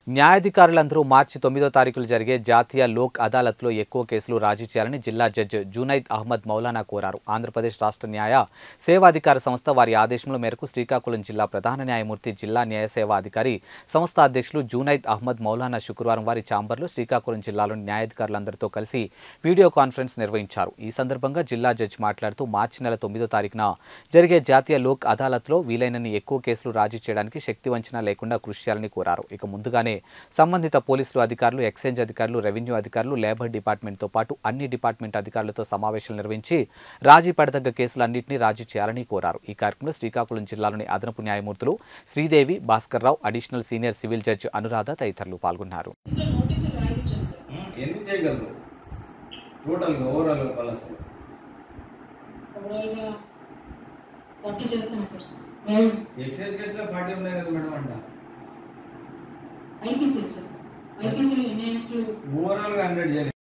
న్యాయాధికారులందరూ మార్చి 9వ తారీఖున జరిగే జాతీయ లోక్ అదాలత్లో ఎక్కువ కేసులు రాజీ చేయాలని జిల్లా జడ్జి జునైద్ అహ్మద్ మౌలానా కోరారు. ఆంధ్రప్రదేశ్ రాష్ట్ర న్యాయ సేవాధికార సంస్థ వారి ఆదేశముల మేరకు శ్రీకాకుళం జిల్లా ప్రధాన న్యాయమూర్తి, జిల్లా న్యాయ సేవా అధికారి సంస్థ అధ్యక్షులు జునైద్ అహ్మద్ మౌలానా శుక్రవారం వారి ఛాంబర్లో శ్రీకాకుళం జిల్లాలోని న్యాయాధికారులందరితో కలిసి వీడియో కాన్ఫరెన్స్ నిర్వహించారు. ఈ సందర్భంగా జిల్లా జడ్జి మాట్లాడుతూ మార్చి నెల 9వ తారీఖున జరిగే జాతీయ లోక్ అదాలత్లో వీలైనన్ని ఎక్కువ కేసులు రాజీ చేయడానికి శక్తి వంచన లేకుండా కృషి చేయాలని కోరారు. ఇక ముందుగానే సంబంధిత పోలీసులు అధికారులు, ఎక్సైజ్ అధికారులు, రెవెన్యూ అధికారులు, లేబర్ డిపార్ట్మెంట్తో పాటు అన్ని డిపార్ట్మెంట్ అధికారులతో సమావేశాలు నిర్వహించి రాజీ పడదగ్గ కేసులన్నింటినీ రాజీ చేయాలని కోరారు. ఈ కార్యక్రమంలో శ్రీకాకుళం జిల్లాలోని అదనపు న్యాయమూర్తులు Sridevi, Bhaskar Rao, additional senior civil judge Anuradha తదితరులు పాల్గొన్నారు. ఐపీసీ సార్, ఐపీసీలో ఎన్ని ఓవరాల్ గా 100 చేయాలి.